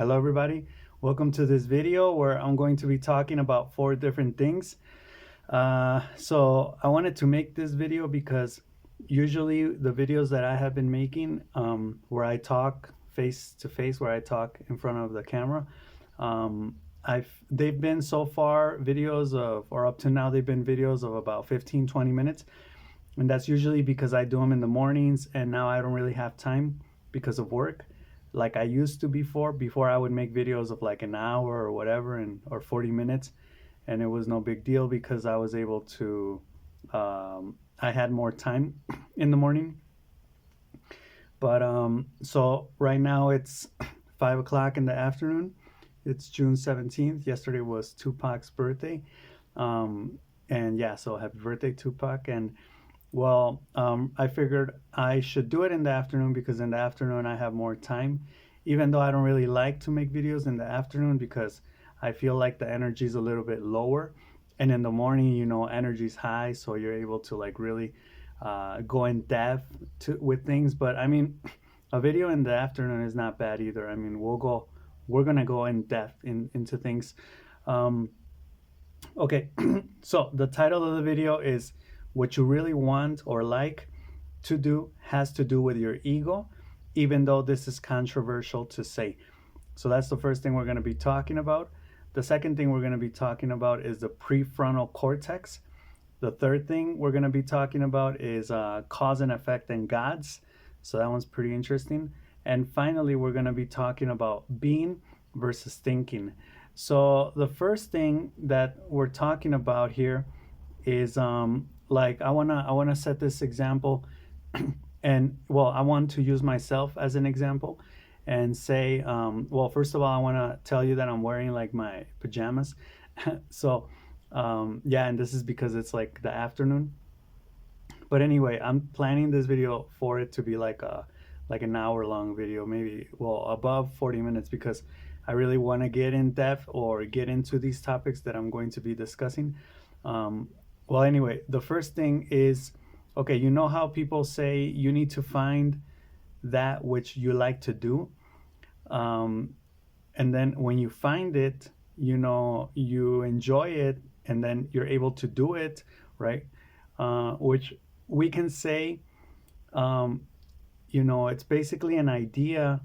Hello everybody, welcome to this video where I'm going to be talking about 4 different things. So I wanted to make this video because usually the videos that I have been making where I talk face to face, where I talk in front of the camera, they've been so far videos of, or up to now they've been videos of about 15-20 minutes, and that's usually because I do them in the mornings, and now I don't really have time because of work like I used to before I would make videos of like an hour or whatever, and or 40 minutes, and it was no big deal because I was able to I had more time in the morning. But so right now it's 5 o'clock in the afternoon. It's June 17th. Yesterday was Tupac's birthday. And yeah, so happy birthday, Tupac. And well, I figured I should do it in the afternoon because in the afternoon I have more time, even though I don't really like to make videos in the afternoon because I feel like the energy is a little bit lower. And in the morning, energy is high, so you're able to like really go in depth with things. But I mean, a video in the afternoon is not bad either. I mean, we're gonna go in depth into things. Um, okay, so the title of the video is what you really want or like to do has to do with your ego, even though this is controversial to say. So that's the first thing we're going to be talking about. The second thing we're going to be talking about is the prefrontal cortex. The third thing we're going to be talking about is cause and effect and gods. So that one's pretty interesting. And finally, we're going to be talking about being versus thinking. So the first thing that we're talking about here is like I wanna set this example, and well, I want to use myself as an example and say, well, first of all, I want to tell you that I'm wearing like my pajamas. So yeah, and this is because it's like the afternoon. But anyway, I'm planning this video for it to be like an hour long video, maybe well above 40 minutes, because I really want to get in depth or get into these topics that I'm going to be discussing. Well, anyway, the first thing is, okay, you know how people say you need to find that which you like to do. And then when you find it, you enjoy it, and then you're able to do it, right? Which we can say, it's basically an idea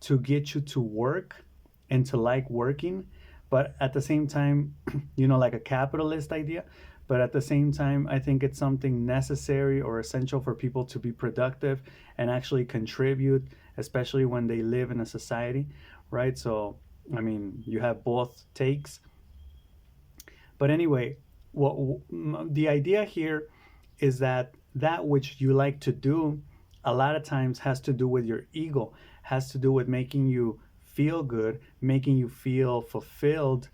to get you to work and to like working, but at the same time, like a capitalist idea. But at the same time, I think it's something necessary or essential for people to be productive and actually contribute, especially when they live in a society, right? So, I mean, you have both takes. But anyway, the idea here is that which you like to do a lot of times has to do with your ego, has to do with making you feel good, making you feel fulfilled,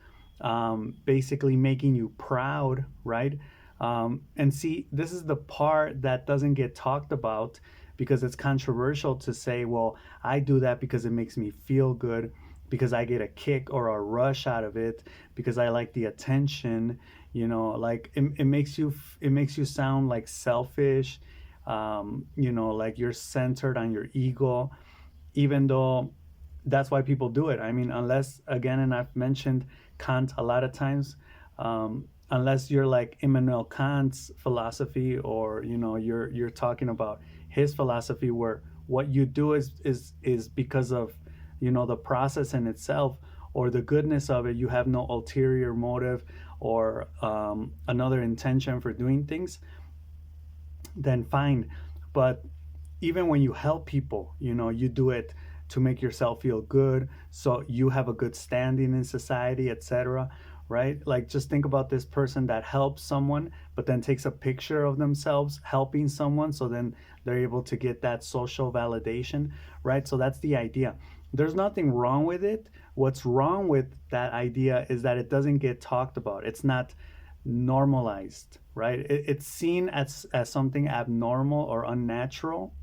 basically making you proud, right? And see, this is the part that doesn't get talked about because it's controversial to say, well, I do that because it makes me feel good, because I get a kick or a rush out of it, because I like the attention, like it makes you sound like selfish, like you're centered on your ego, even though that's why people do it. I mean, unless, again, and I've mentioned Kant a lot of times, unless you're like Immanuel Kant's philosophy, or you're talking about his philosophy where what you do is because of the process in itself or the goodness of it. You have no ulterior motive or another intention for doing things, then fine. But even when you help people, you do it to make yourself feel good, so you have a good standing in society, etc., right? Like, just think about this person that helps someone but then takes a picture of themselves helping someone, so then they're able to get that social validation, right? So that's the idea. There's nothing wrong with it. What's wrong with that idea is that it doesn't get talked about. It's not normalized, right? It's seen as something abnormal or unnatural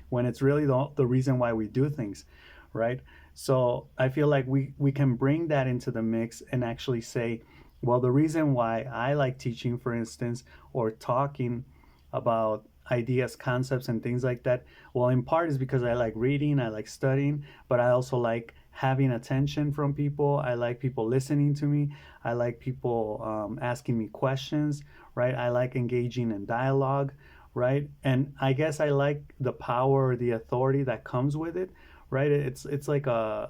when it's really the reason why we do things, right? So I feel like we can bring that into the mix and actually say, well, the reason why I like teaching, for instance, or talking about ideas, concepts, and things like that, well, in part is because I like reading, I like studying, but I also like having attention from people. I like people listening to me. I like people asking me questions, right? I like engaging in dialogue, right? And I guess I like the power or the authority that comes with it, right? It's like a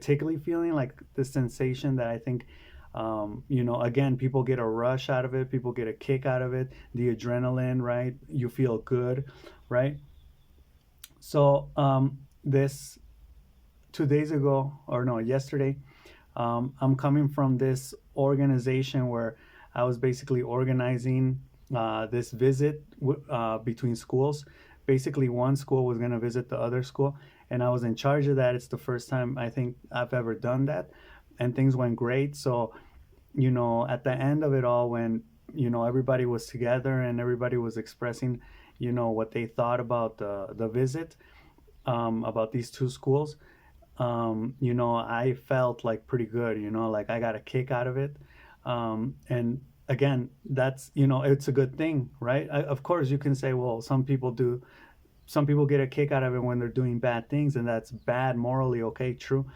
tickly feeling, like this sensation that I think again, people get a rush out of it, people get a kick out of it, the adrenaline, right? You feel good, right? So this 2 days ago, or no, yesterday, I'm coming from this organization where I was basically organizing this visit between schools. Basically, one school was going to visit the other school, and I was in charge of that. It's the first time I think I've ever done that, and things went great. So, at the end of it all, when everybody was together and everybody was expressing, what they thought about the visit, about these two schools, I felt like pretty good, like I got a kick out of it. And again, that's, it's a good thing, right? Of course, you can say, well, some people get a kick out of it when they're doing bad things, and that's bad morally, okay, true.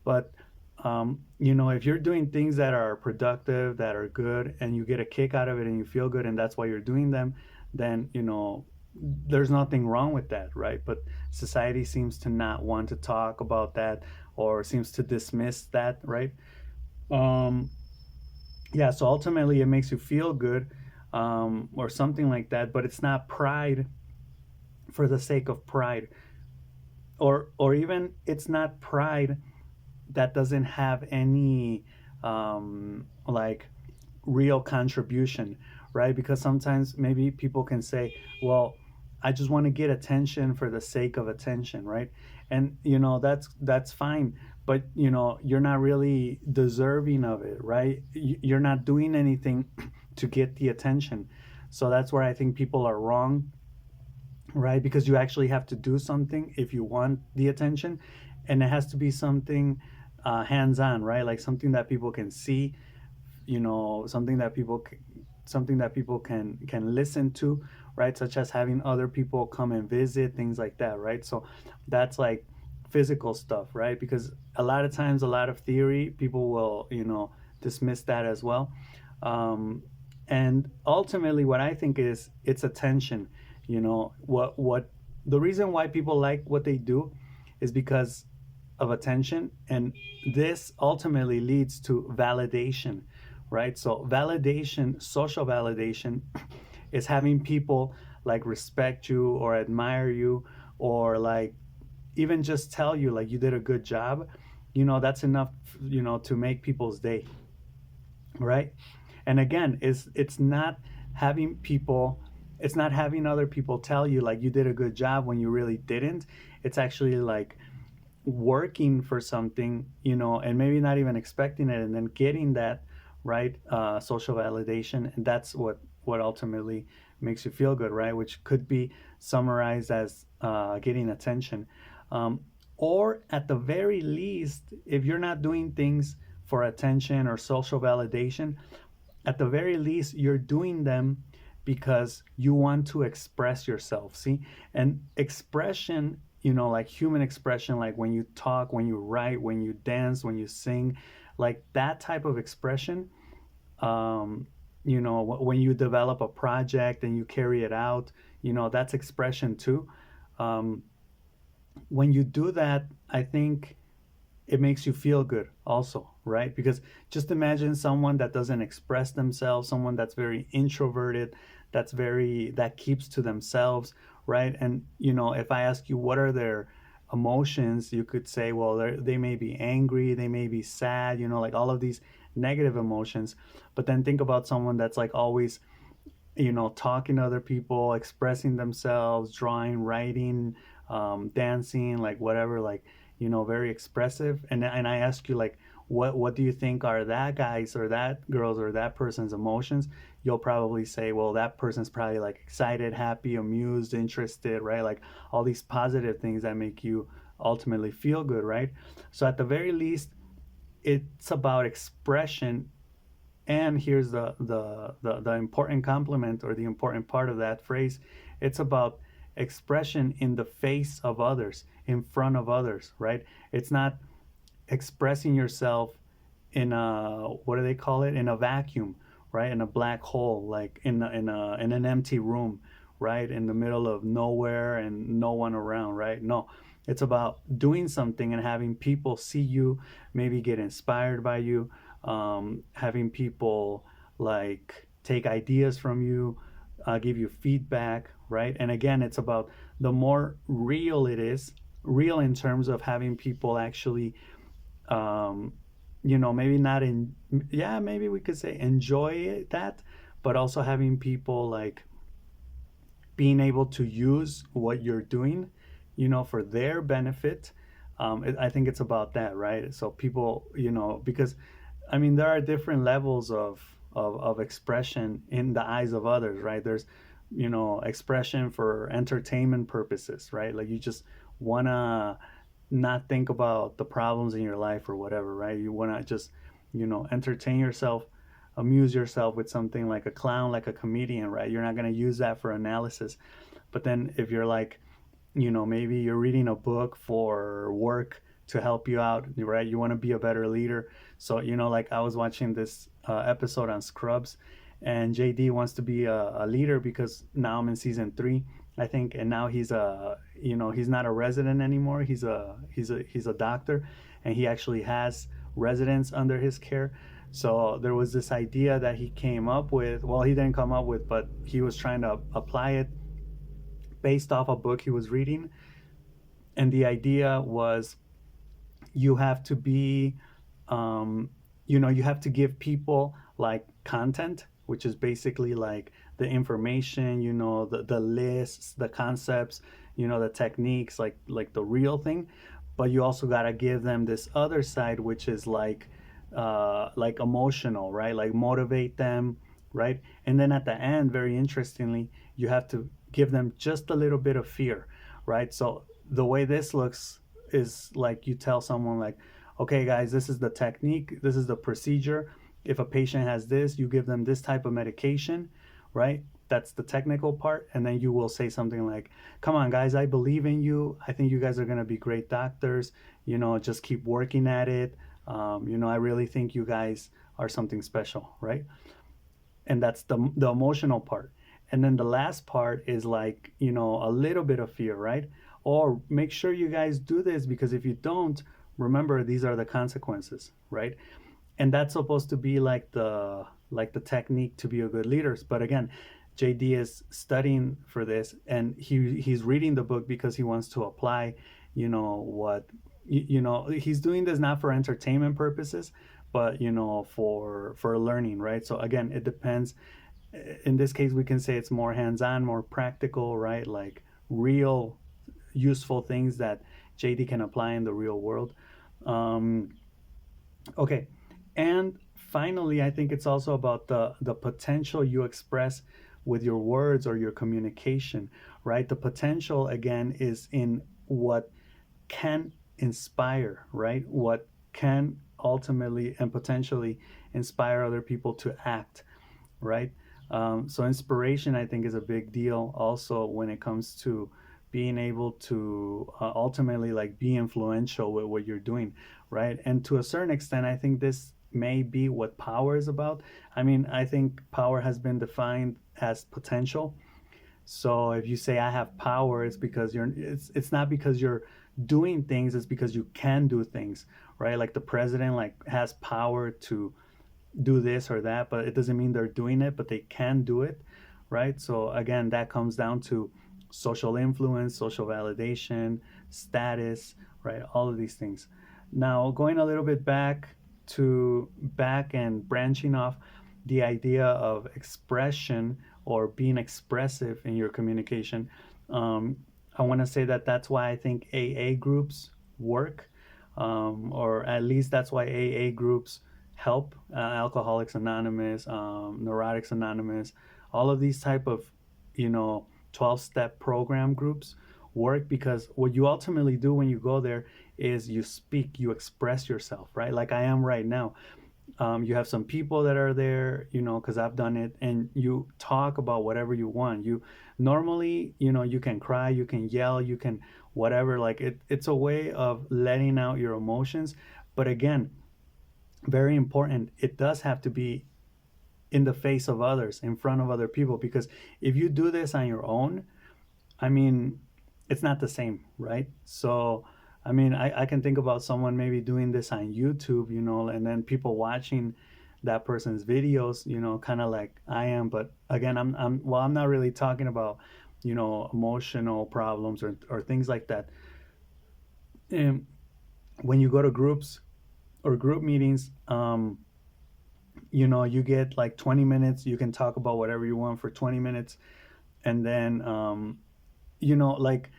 But, if you're doing things that are productive, that are good, and you get a kick out of it and you feel good, and that's why you're doing them, then, there's nothing wrong with that, right? But society seems to not want to talk about that, or seems to dismiss that, right? Um, yeah, so ultimately it makes you feel good, or something like that, but it's not pride for the sake of pride, or even it's not pride that doesn't have any like real contribution, right? Because sometimes maybe people can say, well, I just want to get attention for the sake of attention, right? And that's fine, but you're not really deserving of it, right? You're not doing anything to get the attention. So that's where I think people are wrong, right? Because you actually have to do something if you want the attention, and it has to be something hands-on, right? Like something that people can see, something that people can listen to, right? Such as having other people come and visit, things like that, right? So that's like physical stuff, right? Because a lot of times, a lot of theory, people will dismiss that as well. um, and ultimately, what I think is it's attention. What the reason why people like what they do is because of attention, and this ultimately leads to validation, right? So validation, social validation, is having people like respect you or admire you, or like even just tell you like you did a good job. That's enough, to make people's day, right? And again, it's not having people, it's not having other people tell you like you did a good job when you really didn't. It's actually like working for something, and maybe not even expecting it, and then getting that, right? Social validation, and that's what ultimately makes you feel good, right? Which could be summarized as getting attention, um, or at the very least, if you're not doing things for attention or social validation, at the very least you're doing them because you want to express yourself. See, and expression, like human expression, like when you talk, when you write, when you dance, when you sing, like that type of expression, um, when you develop a project and you carry it out, that's expression too. um, when you do that, I think it makes you feel good also, right? Because just imagine someone that doesn't express themselves, someone that's very introverted, that keeps to themselves, right? And if I ask you what are their emotions, you could say, well, they may be angry, they may be sad, like all of these negative emotions. But then think about someone that's like always, talking to other people, expressing themselves, drawing, writing, dancing, like whatever, like, very expressive. And I ask you, like, what do you think are that guy's or that girl's or that person's emotions? You'll probably say, well, that person's probably like excited, happy, amused, interested, right? Like all these positive things that make you ultimately feel good, right? So at the very least, it's about expression. And here's the important compliment, or the important part of that phrase. It's about expression in the face of others, in front of others, right? It's not expressing yourself in a, what do they call it, in a vacuum, right, in a black hole, like in an empty room, right, in the middle of nowhere and no one around, right? No, it's about doing something and having people see you, maybe get inspired by you, having people like take ideas from you, give you feedback, right? And again, it's about the more real it is, real in terms of having people actually, um, maybe not in, yeah, maybe we could say enjoy it, that, but also having people like being able to use what you're doing, for their benefit. I think it's about that, right? So people, because I mean, there are different levels of expression in the eyes of others, right? There's, expression for entertainment purposes, right? Like you just want to not think about the problems in your life or whatever, right? You want to just, entertain yourself, amuse yourself with something like a clown, like a comedian, right? You're not going to use that for analysis. But then if you're like, maybe you're reading a book for work to help you out, right? You want to be a better leader. So, like I was watching this episode on Scrubs, and JD wants to be a leader because now I'm in season 3, I think, and now he's not a resident anymore. He's a doctor, and he actually has residents under his care. So there was this idea that he came up with. Well, he didn't come up with, but he was trying to apply it based off a book he was reading. And the idea was you have to be, um, you have to give people like content, which is basically like the information, the lists, the concepts, the techniques, like the real thing. But you also got to give them this other side, which is like emotional, right? Like motivate them, right? And then at the end, very interestingly, you have to give them just a little bit of fear, right? So the way this looks is like you tell someone like, okay guys, this is the technique, this is the procedure. If a patient has this, you give them this type of medication, right? That's the technical part. And then you will say something like, come on guys, I believe in you, I think you guys are going to be great doctors, just keep working at it. I really think you guys are something special, right? And that's the emotional part. And then the last part is like, a little bit of fear, right? Or make sure you guys do this, because if you don't, remember these are the consequences, right? And that's supposed to be like the technique to be a good leader. But again, JD is studying for this, and he's reading the book because he wants to apply, what, he's doing this not for entertainment purposes, but for learning, right? So again, it depends. In this case, we can say it's more hands-on, more practical, right? Like real useful things that JD can apply in the real world. um, okay. And finally, I think it's also about the potential you express with your words or your communication, right? The potential again is in what can inspire, right? What can ultimately and potentially inspire other people to act, right? So inspiration, I think, is a big deal also when it comes to being able to ultimately like be influential with what you're doing, right? And to a certain extent, I think this may be what power is about. I mean, I think power has been defined as potential. So if you say I have power, it's because it's not because you're doing things, it's because you can do things, right? Like the president like has power to do this or that, but it doesn't mean they're doing it, but they can do it, right? So again, that comes down to social influence, social validation, status, right? All of these things. Now, going a little bit back and branching off the idea of expression or being expressive in your communication, um, I want to say that that's why I think AA groups work, or at least that's why AA groups help. Alcoholics Anonymous, Neurotics Anonymous, all of these type of, 12-step program groups work, because what you ultimately do when you go there is you speak, you express yourself, right? Like I am right now. You have some people that are there, because I've done it, and you talk about whatever you want. You Normally, you can cry, you can yell, you can whatever. Like it's a way of letting out your emotions. But again, very important, it does have to be in the face of others, in front of other people, because if you do this on your own, I mean, it's not the same, right? So, I mean, I can think about someone maybe doing this on YouTube, and then people watching that person's videos, kind of like I am. But again, well, I'm not really talking about, emotional problems or things like that. And when you go to groups or group meetings, you get like 20 minutes, you can talk about whatever you want for 20 minutes. And then, like,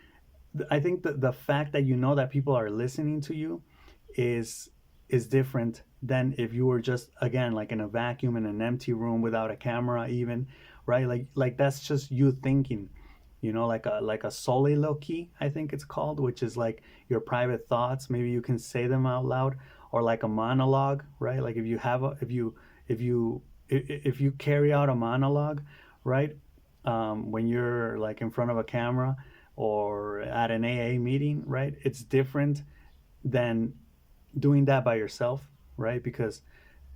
I think the fact that that people are listening to you is is different than if you were just, again, like in a vacuum in an empty room without a camera even, right? Like that's just you thinking, like a soliloquy, I think it's called, which is like your private thoughts. Maybe you can say them out loud, or like a monologue, right? Like if you have a if you carry out a monologue, right? When you're like in front of a camera or at an AA meeting, right? It's different than doing that by yourself, right? Because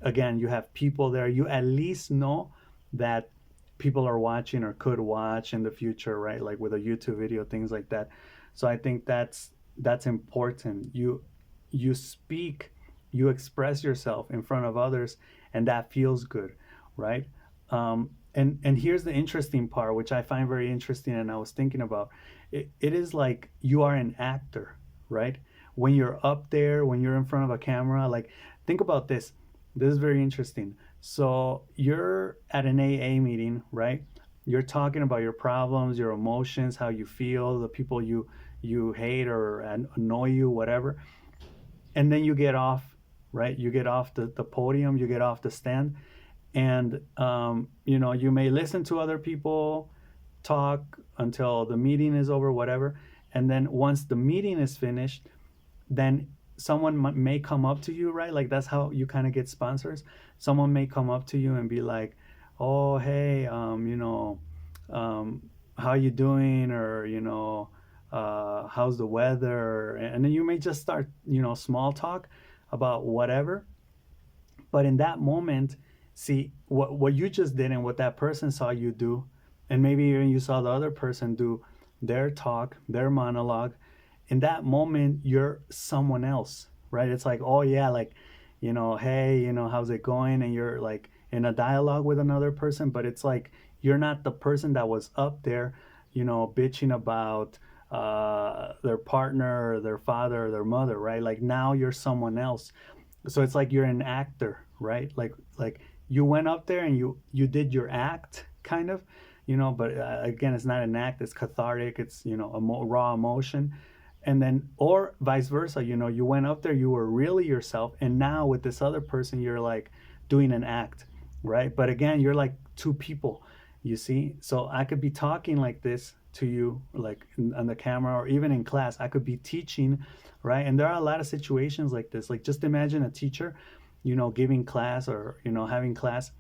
again, you have people there. You at least know that people are watching or could watch in the future, right? Like with a YouTube video, things like that. So I think that's important. You speak, you express yourself in front of others, and that feels good, right? And here's the interesting part, which I find very interesting, and I was thinking about. It is like you are an actor, right? When you're up there, when you're in front of a camera, like think about this. This is very interesting. So you're at an AA meeting, right? You're talking about your problems, your emotions, how you feel, the people you hate or annoy you, whatever. And then you get off, right? You get off the podium, you get off the stand, and you may listen to other people talk until the meeting is over, whatever. And then once the meeting is finished, then someone may come up to you, right? Like that's how you kind of get sponsors. Someone may come up to you and be like, "Oh, hey, how you doing?" Or how's the weather? And then you may just start, small talk about whatever. But in that moment, see what you just did and what that person saw you do, and maybe even you saw the other person do their talk, their monologue. In that moment, you're someone else, right? It's like, oh yeah, like, hey, how's it going? And you're like in a dialogue with another person, but it's like you're not the person that was up there, bitching about their partner or their father or their mother, right? Like now you're someone else. So it's like you're an actor, right? Like you went up there and you did your act, kind of, but again, it's not an act, it's cathartic, it's raw emotion. And then, or vice versa, you went up there, you were really yourself, and now with this other person you're like doing an act, right? But again, you're like two people, you see. So I could be talking like this to you, like on the camera, or even in class I could be teaching, right? And there are a lot of situations like this. Like just imagine a teacher, giving class, or having class,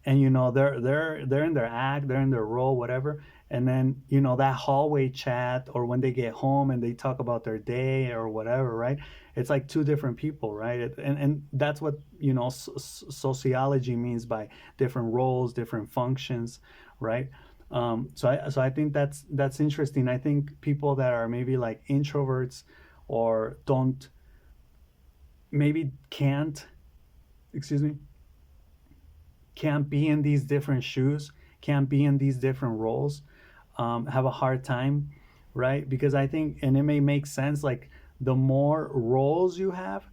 and they're in their act, they're in their role, whatever. And then that hallway chat, or when they get home and they talk about their day or whatever, right? It's like two different people, right? And that's what sociology means by different roles, different functions, right? So I think that's interesting. I think people that are maybe like introverts, or don't, maybe can't, excuse me, can't be in these different shoes, can't be in these different roles, have a hard time, right? Because I think, and it may make sense, like the more roles you have,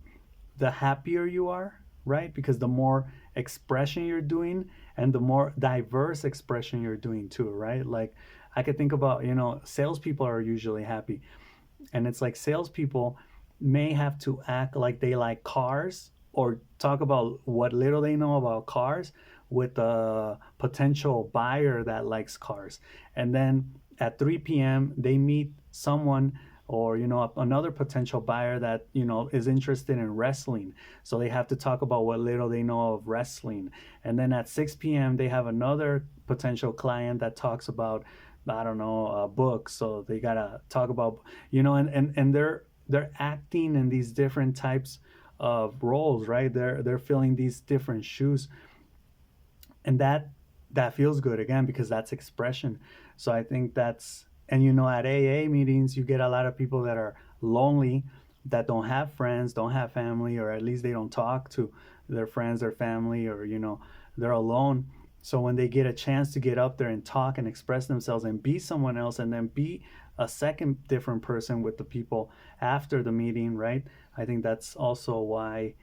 the happier you are, right? Because the more expression you're doing, and the more diverse expression you're doing too, right? Like I could think about, salespeople are usually happy, and it's like salespeople may have to act like they like cars, or talk about what little they know about cars with a potential buyer that likes cars. And then at 3 p.m. they meet someone or another potential buyer that is interested in wrestling, so they have to talk about what little they know of wrestling. And then at 6 p.m. they have another potential client that talks about, I don't know, books, so they gotta talk about, and they're acting in these different types of roles, right? They're filling these different shoes, and that feels good again because that's expression. So I think that's, and at AA meetings you get a lot of people that are lonely, that don't have friends, don't have family, or at least they don't talk to their friends or family, or they're alone. So when they get a chance to get up there and talk and express themselves and be someone else, and then be a second different person with the people after the meeting, right? I think that's also why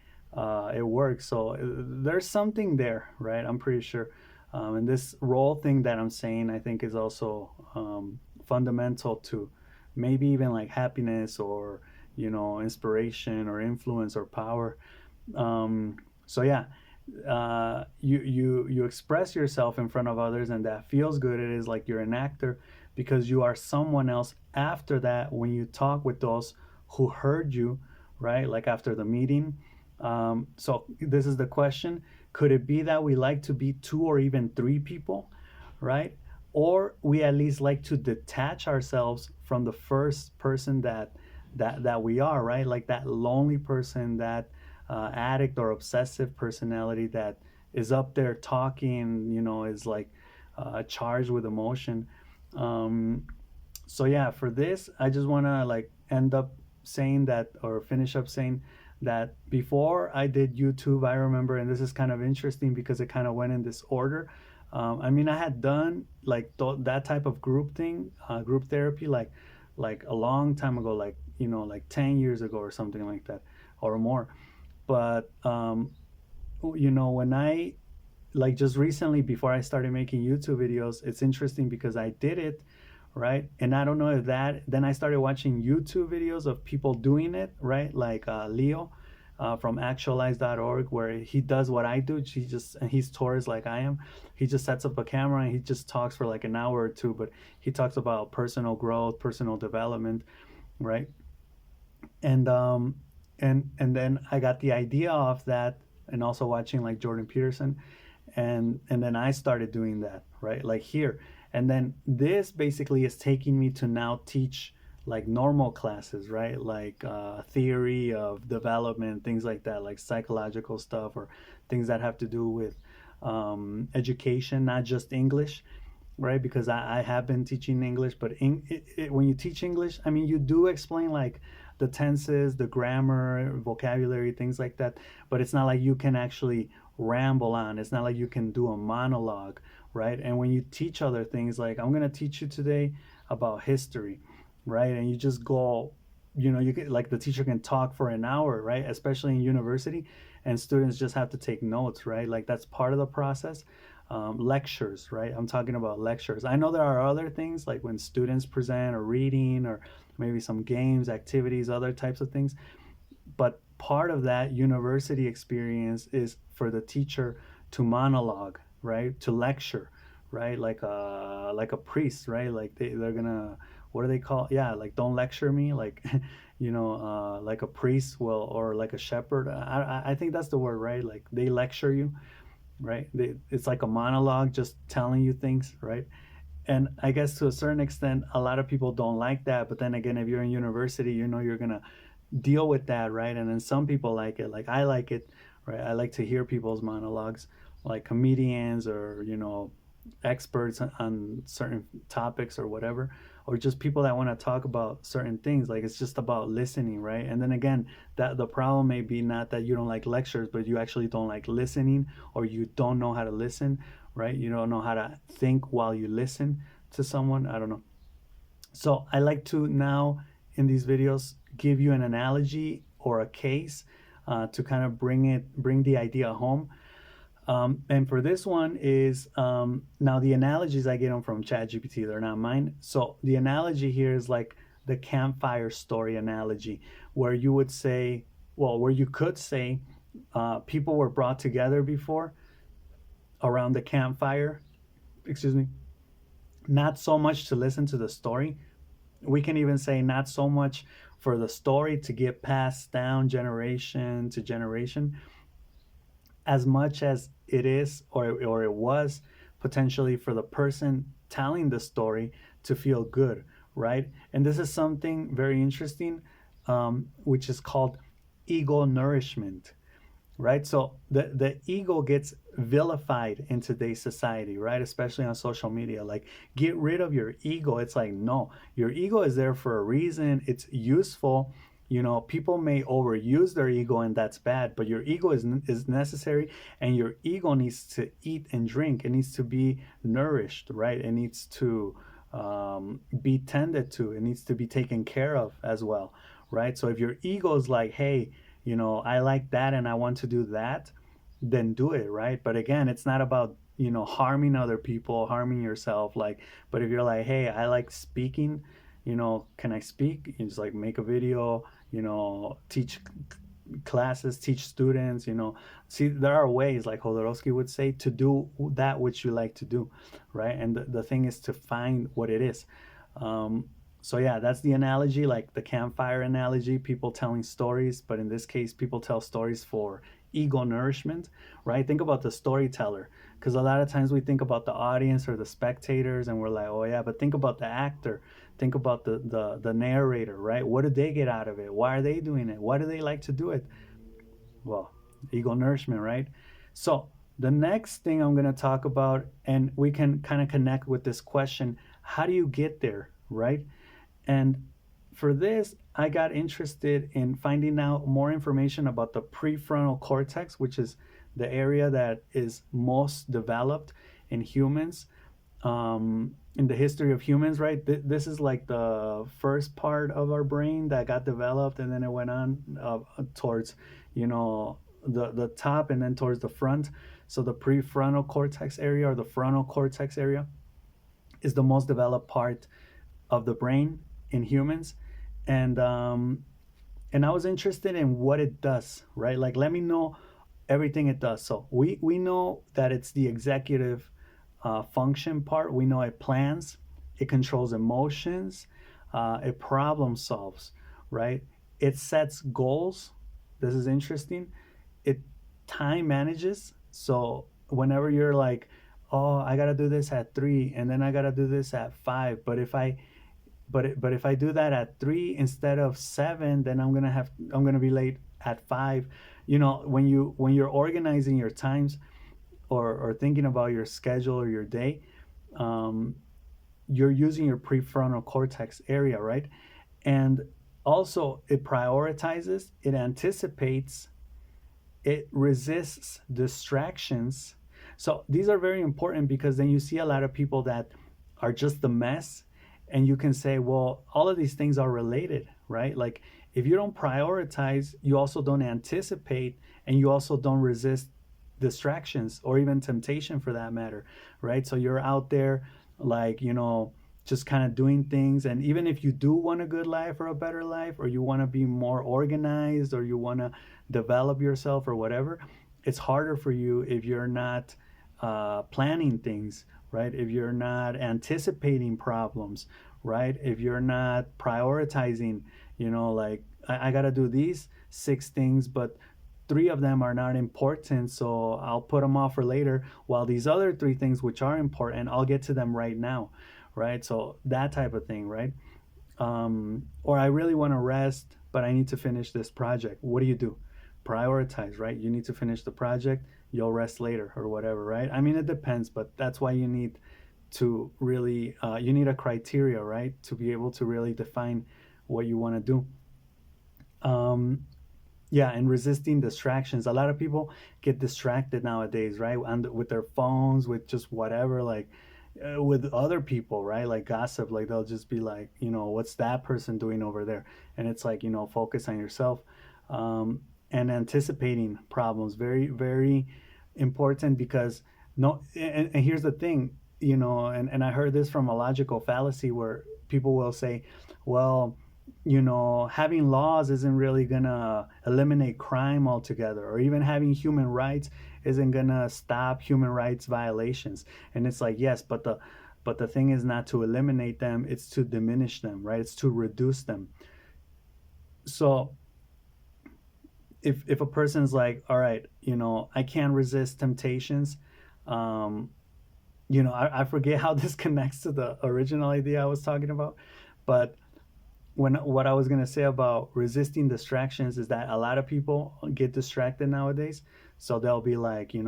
it works. So there's something there, right? I'm pretty sure. And this role thing that I'm saying, I think, is also fundamental to maybe even like happiness, or inspiration, or influence, or power. So yeah, you express yourself in front of others, and that feels good. It is like you're an actor, because you are someone else after that when you talk with those who heard you, right? Like after the meeting. So this is the question: could it be that we like to be two or even three people, right? Or we at least like to detach ourselves from the first person that we are, right? Like that lonely person, that addict or obsessive personality that is up there talking, is like charged with emotion. Um, so yeah, for this, I just want to like end up saying that, or finish up saying that before I did YouTube, I remember, and this is kind of interesting because it kind of went in this order. I mean, I had done like that type of group thing, group therapy, like a long time ago, like like 10 years ago or something like that, or more. But when I, like, just recently, before I started making YouTube videos, it's interesting because I did it, right? And I don't know if that, then I started watching YouTube videos of people doing it, right? Like Leo from actualize.org, where he does what I do. And he's Taurus like I am. He just sets up a camera and he just talks for like an hour or two, but he talks about personal growth, personal development, right? And um and and then I got the idea of that, and also watching like Jordan Peterson, and then I started doing that, right? Like here. And then this basically is taking me to now teach like normal classes, right? Like theory of development, things like that, like psychological stuff, or things that have to do with education, not just English, right? Because I have been teaching English, but when you teach English, I mean, you do explain like the tenses, the grammar, vocabulary, things like that, but it's not like you can actually ramble on. It's not like you can do a monologue, right? And when you teach other things, like I'm going to teach you today about history, right? And you just go, you can, like, the teacher can talk for an hour, right? Especially in university, and students just have to take notes, right? Like that's part of the process. Lectures, right? I'm talking about lectures. I know there are other things like when students present, or reading, or maybe some games, activities, other types of things. But part of that university experience is for the teacher to monologue, right? To lecture, right? Like a priest, right? Like they're gonna, what do they call, yeah, like, don't lecture me, like like a priest will, or like a shepherd. I think that's the word, right? Like they lecture you, right? It's like a monologue, just telling you things, right? And I guess to a certain extent, a lot of people don't like that. But then again, if you're in university, you're gonna deal with that, right? And then some people like it, like I like it, right? I like to hear people's monologues, like comedians, or experts on certain topics or whatever, or just people that want to talk about certain things. Like it's just about listening, right? And then again, that the problem may be not that you don't like lectures, but you actually don't like listening, or you don't know how to listen, right? You don't know how to think while you listen to someone. I don't know. So I like to now, in these videos, give you an analogy or a case, to kind of bring the idea home. And for this one is, now the analogies I get them from ChatGPT, they're not mine. So the analogy here is like the campfire story analogy, where you would say, well, where you could say, people were brought together before around the campfire, excuse me, not so much to listen to the story, we can even say not so much for the story to get passed down generation to generation, as much as it is, or it was potentially for the person telling the story to feel good, right? And this is something very interesting, which is called ego nourishment, right? So the ego gets vilified in today's society, right? Especially on social media. Like, get rid of your ego. It's like, no, your ego is there for a reason. It's useful. People may overuse their ego, and that's bad. But your ego is necessary, and your ego needs to eat and drink. It needs to be nourished, right? It needs to be tended to. It needs to be taken care of as well, right? So if your ego is like, hey, I like that and I want to do that, then do it, right? But again, it's not about, harming other people, harming yourself. Like, but if you're like, hey, I like speaking, can I speak? You just like make a video, teach classes, teach students, see, there are ways, like Jodorowsky would say, to do that which you like to do, right? And the thing is to find what it is. Um, so yeah, that's the analogy, like the campfire analogy, people telling stories, but in this case, people tell stories for ego nourishment, right? Think about the storyteller, because a lot of times we think about the audience or the spectators, and we're like, oh yeah, but think about the actor, think about the narrator, right? What do they get out of it? Why are they doing it? Why do they like to do it? Well, ego nourishment, right? So the next thing I'm going to talk about, and we can kind of connect with this question, how do you get there, right? And for this, I got interested in finding out more information about the prefrontal cortex, which is the area that is most developed in humans, in the history of humans, right? This is like the first part of our brain that got developed, and then it went on towards, the top, and then towards the front. So the prefrontal cortex area, or the frontal cortex area, is the most developed part of the brain in humans, and I was interested in what it does, right? Like, let me know everything it does. So we know that it's the executive function part. We know it plans, it controls emotions, it problem solves, right? It sets goals. This is interesting. It time manages. So whenever you're like, oh, I gotta do this at 3, and then I gotta do this at 5, but if I do that at 3 instead of 7, then I'm gonna be late at 5. When you're organizing your times, or thinking about your schedule or your day, um, you're using your prefrontal cortex area, right? And also, it prioritizes, it anticipates, it resists distractions. So these are very important, because then you see a lot of people that are just a mess, and you can say, well, all of these things are related, right? Like, if you don't prioritize, you also don't anticipate, and you also don't resist distractions, or even temptation for that matter, right? So you're out there, like, just kind of doing things. And even if you do want a good life or a better life, or you want to be more organized, or you want to develop yourself or whatever, it's harder for you if you're not planning things, right? If you're not anticipating problems, right? If you're not prioritizing, like, I got to do these 6 things, but 3 of them are not important, so I'll put them off for later, while these other 3 things, which are important, I'll get to them right now, right? So that type of thing, right? Or I really want to rest, but I need to finish this project. What do? Prioritize, right? You need to finish the project, you'll rest later or whatever, right? I mean, it depends, but that's why you need to really, you need a criteria, right? To be able to really define what you want to do. Um, yeah, and resisting distractions. A lot of people get distracted nowadays, right? And with their phones, with just whatever, like, with other people, right? Like gossip, like they'll just be like, what's that person doing over there? And it's like, focus on yourself. And anticipating problems, very, very important, because no, and here's the thing, and I heard this from a logical fallacy, where people will say, well, having laws isn't really gonna eliminate crime altogether, or even having human rights isn't gonna stop human rights violations. And it's like, yes, but But the thing is not to eliminate them, it's to diminish them, right? It's to reduce them. So if a person's like, all right, I can't resist temptations, um, I forget how this connects to the original idea I was talking about, but when what I was gonna say about resisting distractions is that a lot of people get distracted nowadays. So they'll be like, I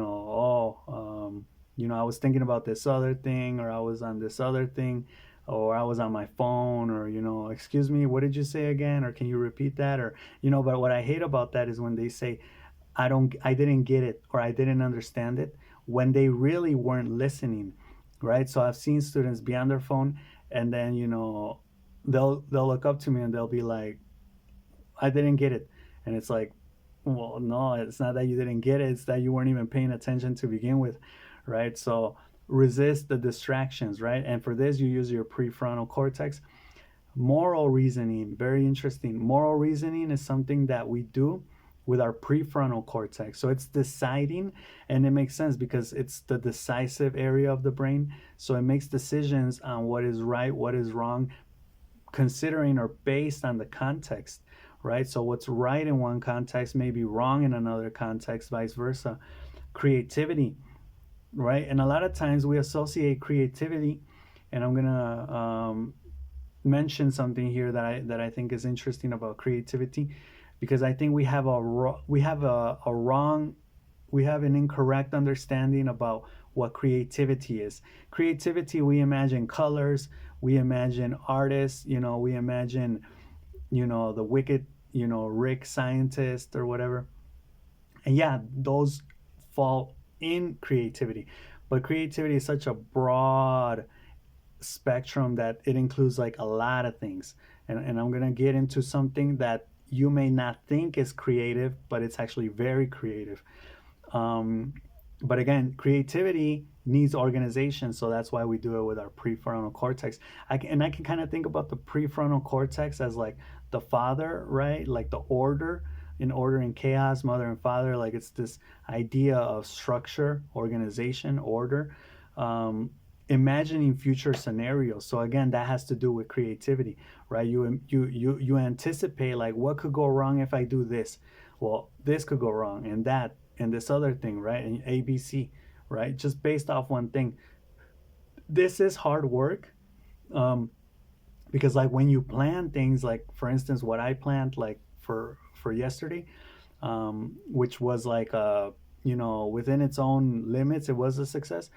was thinking about this other thing, or I was on this other thing, or I was on my phone, or excuse me, what did you say again, or can you repeat that, or But what I hate about that is when they say, I didn't get it, or I didn't understand it, when they really weren't listening, right? So I've seen students be on their phone, and then they'll look up to me and they'll be like, I didn't get it. And it's like, well, no, it's not that you didn't get it, it's that you weren't even paying attention to begin with, right? So resist the distractions, right? And for this, you use your prefrontal cortex. Moral reasoning, very interesting. Moral reasoning is something that we do with our prefrontal cortex. So it's deciding, and it makes sense because it's the decisive area of the brain. So it makes decisions on what is right, what is wrong, considering or based on the context, right? So what's right in one context may be wrong in another context, vice versa. Creativity, right? And a lot of times we associate creativity, and I'm gonna mention something here that I think is interesting about creativity, because I think we have an incorrect understanding about what creativity is. Creativity, we imagine colors, we imagine artists, we imagine the wicked, Rick scientist or whatever. And yeah, those fall in creativity. But creativity is such a broad spectrum that it includes like a lot of things. And I'm going to get into something that you may not think is creative, but it's actually very creative. Um, but again, creativity needs organization, so that's why we do it with our prefrontal cortex. I can kind of think about the prefrontal cortex as like the father, right? Like the order, in order and chaos, mother and father. Like it's this idea of structure, organization, order. Um, Imagining future scenarios. So again, that has to do with creativity, right? You anticipate like what could go wrong if I do this. Well, this could go wrong, and that, and this other thing, right? And ABC, right? Just based off one thing. This is hard work, um, because like when you plan things, like for instance, what I planned like for yesterday, which was like within its own limits, it was a success.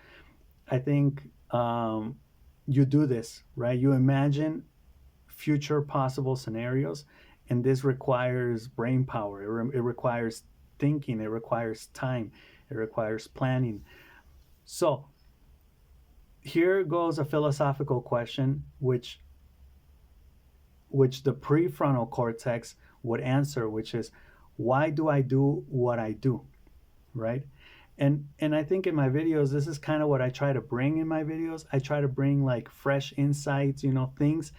I think you do this, right? You imagine future possible scenarios, and this requires brain power. It requires thinking. It requires time. It requires planning. So here goes a philosophical question, which the prefrontal cortex would answer, which is, why do I do what I do, right? And I think in my videos, this is kind of what I try to bring in my videos. I try to bring like fresh insights, things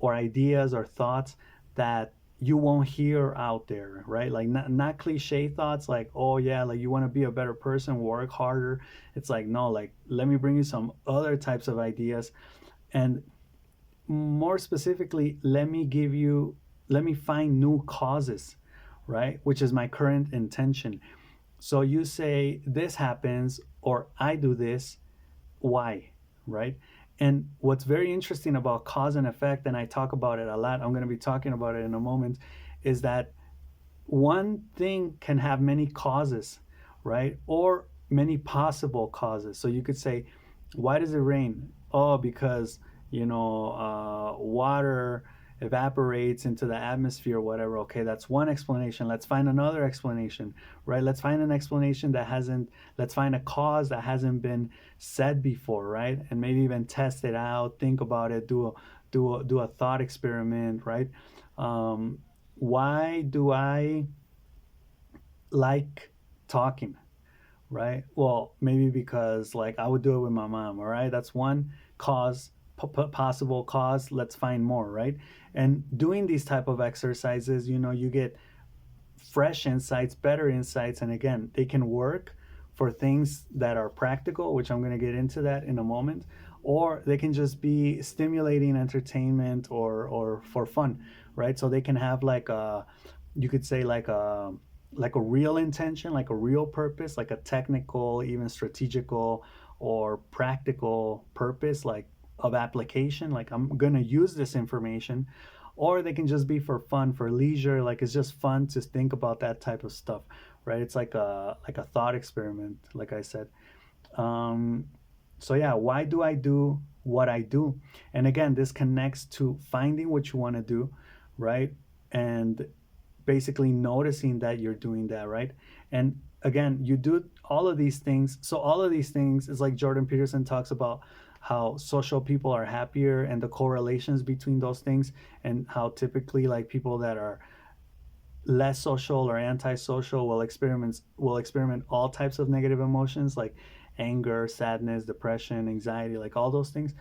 or ideas or thoughts that you won't hear out there, right? Like not cliche thoughts like, oh yeah, like you want to be a better person, work harder. It's like, no, like let me bring you some other types of ideas. And more specifically, let me find new causes, right? Which is my current intention. So you say this happens, or I do this, why, right? And what's very interesting about cause and effect, and I talk about it a lot, I'm going to be talking about it in a moment, is that one thing can have many causes, right? Or many possible causes. So you could say, why does it rain? Oh, because, water evaporates into the atmosphere, whatever. Okay, that's one explanation. Let's find another explanation, right? Let's find an explanation let's find a cause that hasn't been said before, right? And maybe even test it out, think about it, do a thought experiment, right? Why do I like talking, right? Well, maybe because like I would do it with my mom, all right? That's one cause, possible cause. Let's find more, right? And doing these type of exercises, you get fresh insights, better insights, and again, they can work for things that are practical, which I'm going to get into that in a moment, or they can just be stimulating entertainment or for fun, right? So they can have like a, you could say like a real intention, like a real purpose, like a technical, even strategical or practical purpose, like of application, like I'm going to use this information. Or they can just be for fun, for leisure, like it's just fun to think about that type of stuff, right? It's like a thought experiment, like I said. um, so yeah, why do I do what I do? And again, this connects to finding what you want to do, right? And basically noticing that you're doing that, right? And again, you do all of these things. So all of these things is like Jordan Peterson talks about how social people are happier and the correlations between those things, and how typically like people that are less social or antisocial will experiment all types of negative emotions like anger, sadness, depression, anxiety, like all those things,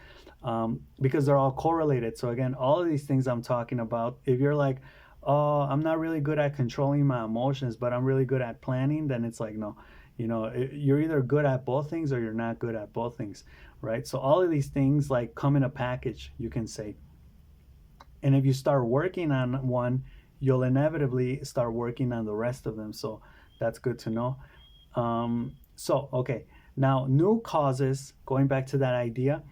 because they're all correlated. So again, all of these things I'm talking about, if you're like, oh, I'm not really good at controlling my emotions, but I'm really good at planning, then it's like, no, you're either good at both things or you're not good at both things, right? So all of these things like come in a package, you can say. And if you start working on one, you'll inevitably start working on the rest of them. So that's good to know. Okay, now new causes, going back to that idea,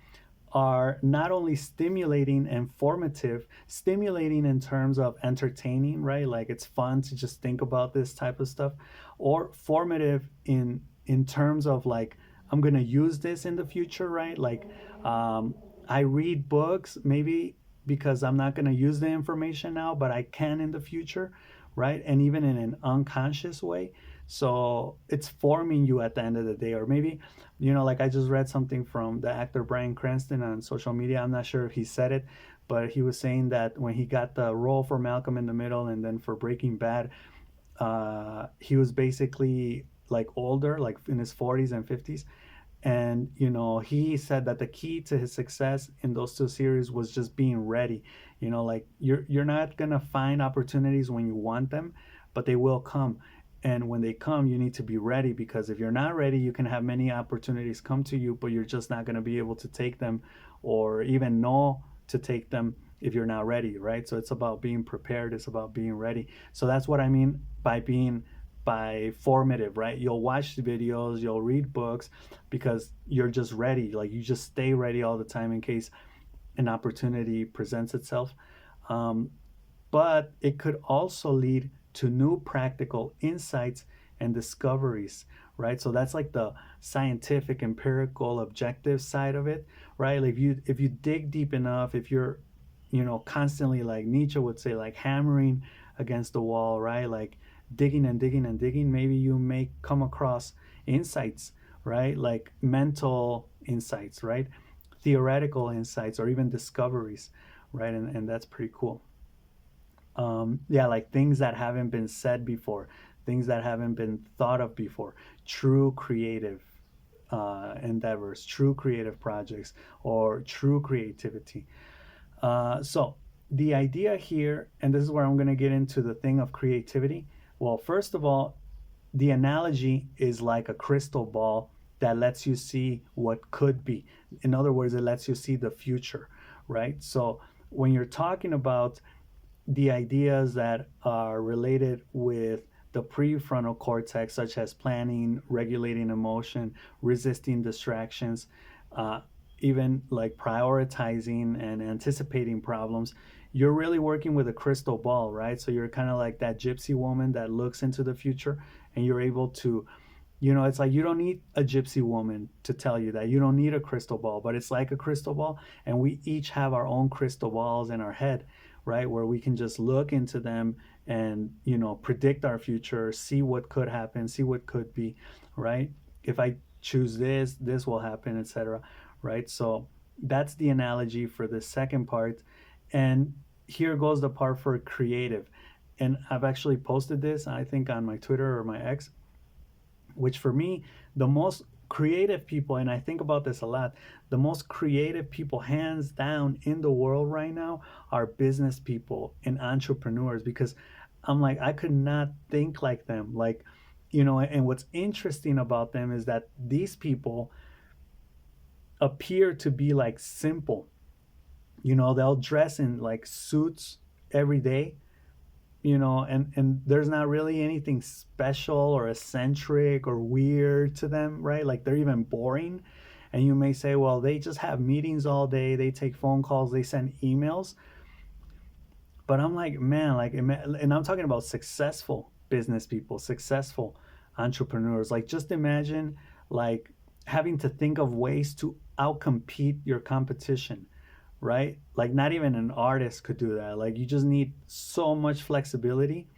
are not only stimulating and formative, stimulating in terms of entertaining, right? Like it's fun to just think about this type of stuff, or formative in terms of like I'm gonna use this in the future, right? Like I read books maybe because I'm not gonna use the information now, but I can in the future, right? And even in an unconscious way. So it's forming you at the end of the day. Or maybe, like I just read something from the actor Bryan Cranston on social media. I'm not sure if he said it, but he was saying that when he got the role for Malcolm in the Middle and then for Breaking Bad, he was basically like older, like in his 40s and 50s. And he said that the key to his success in those two series was just being ready. Like you're not gonna find opportunities when you want them, but they will come. And when they come, you need to be ready, because if you're not ready, you can have many opportunities come to you, but you're just not going to be able to take them or even know to take them if you're not ready, right? So it's about being prepared, it's about being ready. So that's what I mean by formative, right? You'll watch the videos, you'll read books because you're just ready. Like you just stay ready all the time in case an opportunity presents itself. Um, but it could also lead to new practical insights and discoveries, right? So that's like the scientific, empirical, objective side of it, right? Like if you dig deep enough, if you're, constantly, like Nietzsche would say, like hammering against the wall, right? Like digging and digging and digging, maybe you may come across insights, right? Like mental insights, right? Theoretical insights or even discoveries, right? And that's pretty cool. Yeah, like things that haven't been said before, things that haven't been thought of before, true creative endeavors, true creative projects, or true creativity. So the idea here, and this is where I'm going to get into the thing of creativity. Well, first of all, the analogy is like a crystal ball that lets you see what could be. In other words, it lets you see the future, right? So when you're talking about the ideas that are related with the prefrontal cortex, such as planning, regulating emotion, resisting distractions, uh, even like prioritizing and anticipating problems, you're really working with a crystal ball, right? So you're kind of like that gypsy woman that looks into the future, and you're able to, it's like you don't need a gypsy woman to tell you that. You don't need a crystal ball, but it's like a crystal ball. And we each have our own crystal balls in our head, right? Where we can just look into them and, predict our future, see what could happen, see what could be, right? If I choose this, this will happen, etc. Right? So that's the analogy for the second part. And here goes the part for creative. And I've actually posted this, I think, on my Twitter or my X, which for me, the most creative people, and I think about this a lot, the most creative people, hands down, in the world right now are business people and entrepreneurs, because I'm like, I could not think like them. Like, and what's interesting about them is that these people, appear to be like simple. They'll dress in like suits every day, and there's not really anything special or eccentric or weird to them, right? Like they're even boring. And you may say, well, they just have meetings all day, they take phone calls, they send emails. But I'm like, man, like, and I'm talking about successful business people, successful entrepreneurs. Like, just imagine, like, having to think of ways to outcompete your competition, right? Like, not even an artist could do that. Like, you just need so much flexibility,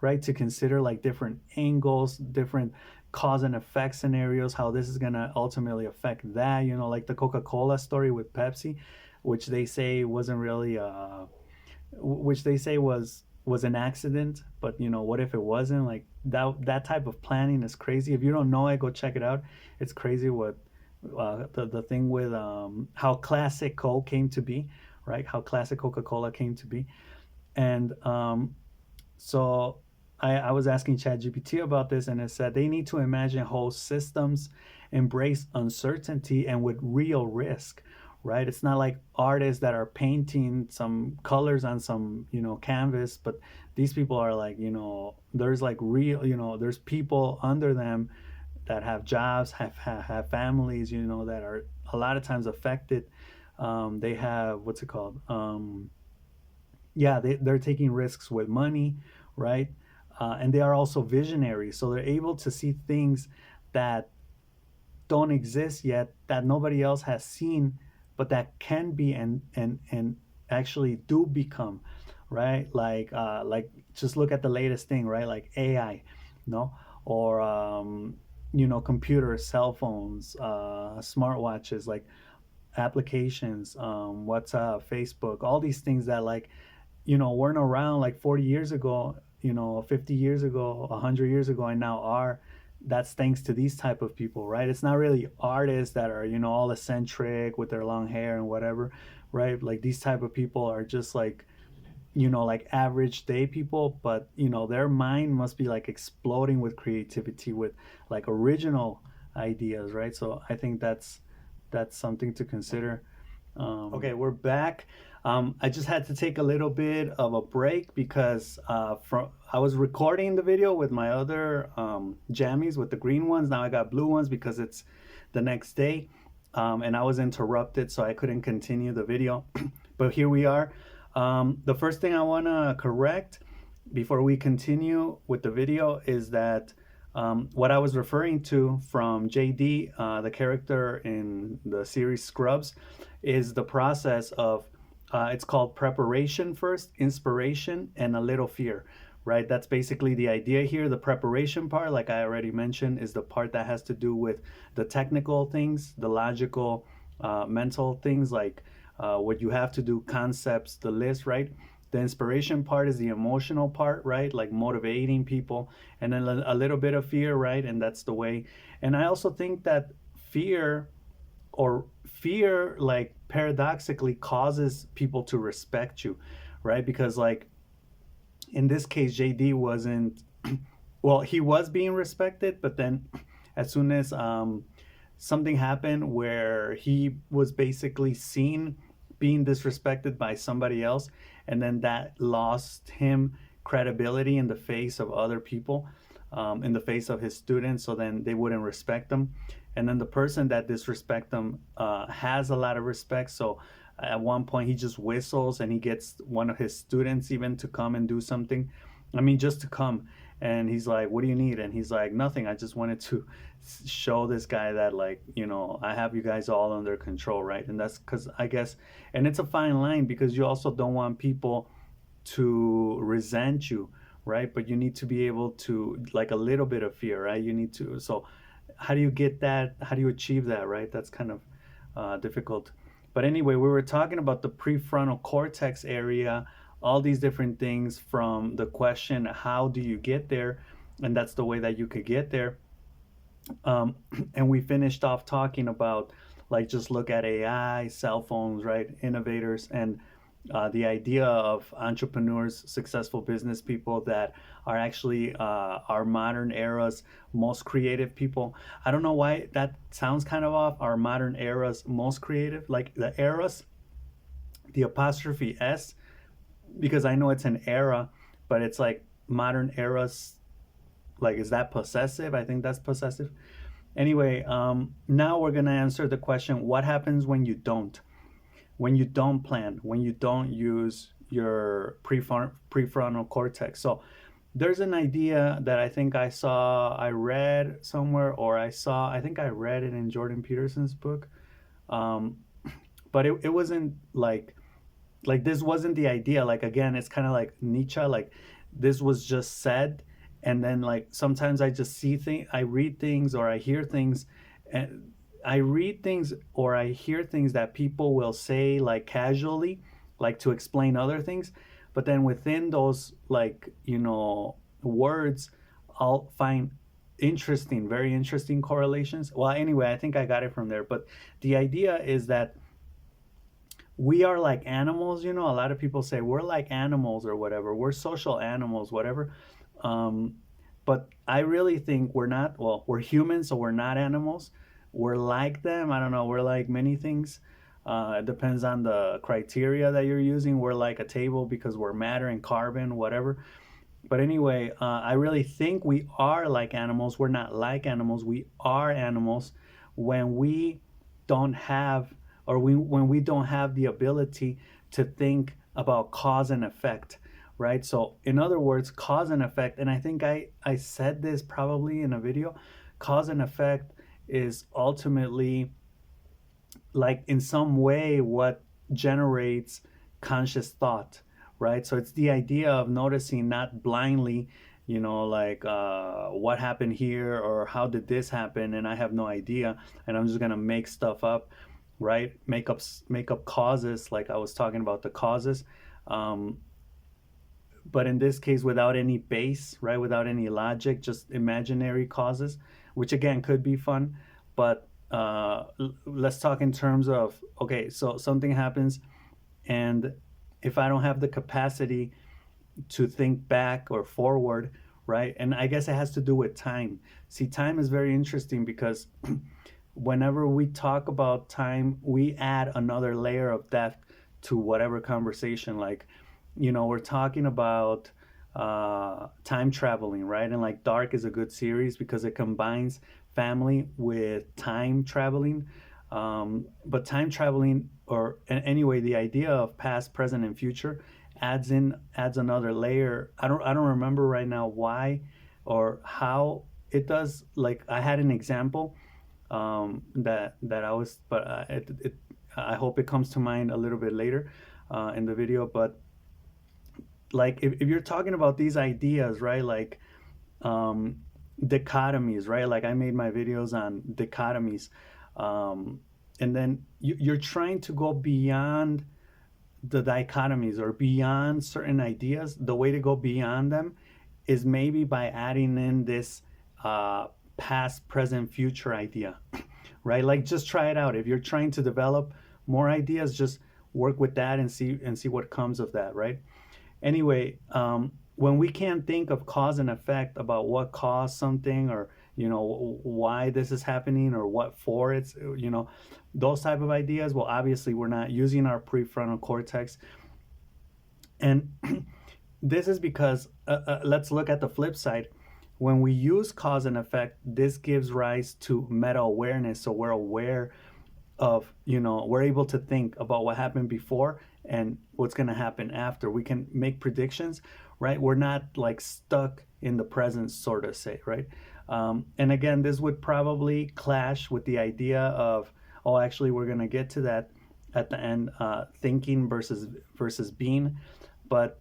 right? To consider like different angles, different cause and effect scenarios, how this is going to ultimately affect that, like the Coca-Cola story with Pepsi, which they say wasn't really which they say was an accident, but what if it wasn't? Like that type of planning is crazy. If you don't know it, go check it out. It's crazy what the thing with how classic Coke came to be, right? How classic Coca-Cola came to be. And so I was asking ChatGPT about this, and it said they need to imagine whole systems embrace uncertainty and with real risk, right? It's not like artists that are painting some colors on some, canvas, but these people are like, there's like real, there's people under them that have jobs, have families, that are a lot of times affected. They have, what's it called? Yeah, they're taking risks with money, right? And they are also visionaries, so they're able to see things that don't exist yet, that nobody else has seen, but that can be and actually do become, right? Like just look at the latest thing, right? Like AI, no, or computers, cell phones, smartwatches, like applications, WhatsApp, Facebook, all these things that like weren't around like 40 years ago, 50 years ago, 100 years ago, and now are. That's thanks to these type of people, right? It's not really artists that are, all eccentric with their long hair and whatever, right? Like these type of people are just like, like average day people, but their mind must be like exploding with creativity, with like original ideas, right? So I think that's something to consider. Okay, we're back. I just had to take a little bit of a break because I was recording the video with my other jammies with the green ones. Now I got blue ones because it's the next day, and I was interrupted, so I couldn't continue the video. But here we are. The first thing I want to correct before we continue with the video is that what I was referring to from JD, the character in the series Scrubs, is the process of it's called preparation first, inspiration, and a little fear, right? That's basically the idea here. The preparation part, like I already mentioned, is the part that has to do with the technical things, the logical, mental things, like what you have to do, concepts, the list, right? The inspiration part is the emotional part, right? Like motivating people, and then a little bit of fear, right? And that's the way. And I also think that fear fear like paradoxically causes people to respect you, right? Because like in this case, JD wasn't, well, he was being respected, but then as soon as something happened where he was basically seen being disrespected by somebody else, and then that lost him credibility in the face of other people, in the face of his students, so then they wouldn't respect him. And then the person that disrespect them has a lot of respect, so at one point he just whistles and he gets one of his students even to come and do something, I mean just to come, and he's like, what do you need? And he's like, nothing, I just wanted to show this guy that, like, I have you guys all under control, right? And that's because I guess, and it's a fine line because you also don't want people to resent you, right? But you need to be able to, like, a little bit of fear, right? You need to, so how do you get that, how do you achieve that, right? That's kind of difficult. But anyway, we were talking about the prefrontal cortex area, all these different things, from the question, how do you get there? And that's the way that you could get there. And we finished off talking about, like, just look at AI, cell phones, right? Innovators. And the idea of entrepreneurs, successful business people that are actually our modern era's most creative people. I don't know why that sounds kind of off. Our modern era's most creative, like the eras, the apostrophe s, because I know it's an era, but it's like modern eras. Like, is that possessive? I think that's possessive. Anyway, now we're gonna answer the question: what happens when you don't? When you don't plan, when you don't use your prefrontal cortex. So there's an idea that I think I read somewhere, or I think I read it in Jordan Peterson's book. Um, but it wasn't like this wasn't the idea. Like, again, it's kind of like Nietzsche, like this was just said. And then, like, sometimes I just see things, I read things, or I hear things, and I read things or I hear things that people will say, like, casually, like to explain other things. But then within those, like, words, I'll find interesting, very interesting correlations. Well, anyway, I think I got it from there. But the idea is that we are like animals. A lot of people say we're like animals or whatever. We're social animals, whatever. Um, but I really think we're not. Well, we're humans, so we're not animals. We're like them. I don't know. We're like many things. It depends on the criteria that you're using. We're like a table because we're matter and carbon, whatever. But anyway, I really think we are like animals. We're not like animals. We are animals when we don't have, or when we don't have the ability to think about cause and effect, right? So, in other words, cause and effect, and I think I said this probably in a video, cause and effect is ultimately, like, in some way what generates conscious thought, right? So it's the idea of noticing, not blindly, like, what happened here, or how did this happen, and I have no idea, and I'm just gonna make stuff up, right? Make up causes, like I was talking about the causes. um, but in this case, without any base, right? Without any logic, just imaginary causes, which again could be fun. But let's talk in terms of, okay, so something happens, and if I don't have the capacity to think back or forward, right? And I guess it has to do with time. See, time is very interesting because whenever we talk about time, we add another layer of depth to whatever conversation. Like, we're talking about time traveling, right? And like Dark is a good series because it combines family with time traveling. But time traveling, or anyway, the idea of past, present, and future adds another layer. I don't remember right now why or how it does. Like, I had an example that I was, but I hope it comes to mind a little bit later in the video. But like, if you're talking about these ideas, right? Like, um, dichotomies, right? Like, I made my videos on dichotomies, um, and then you're trying to go beyond the dichotomies or beyond certain ideas. The way to go beyond them is maybe by adding in this uh, past, present, future idea, right? Like, just try it out. If you're trying to develop more ideas, just work with that and see what comes of that, right? Anyway, when we can't think of cause and effect about what caused something, or why this is happening, or what for, it's those type of ideas, well, obviously we're not using our prefrontal cortex. And this is because let's look at the flip side. When we use cause and effect, this gives rise to meta awareness. So we're aware of, we're able to think about what happened before and what's going to happen after. We can make predictions, right? We're not like stuck in the present, sort of say, right? And again, this would probably clash with the idea of, oh, actually, we're going to get to that at the end, thinking versus being. But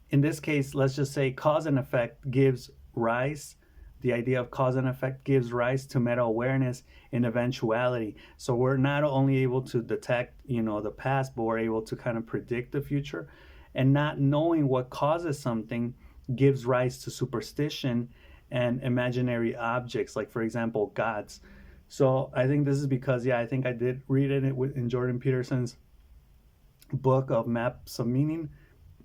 in this case, let's just say cause and effect gives rise, the idea of cause and effect gives rise to meta awareness in eventuality. So we're not only able to detect, the past, but we're able to kind of predict the future. And not knowing what causes something gives rise to superstition and imaginary objects, like, for example, gods. So I think this is because, yeah, I think I did read it in Jordan Peterson's book of Maps of Meaning.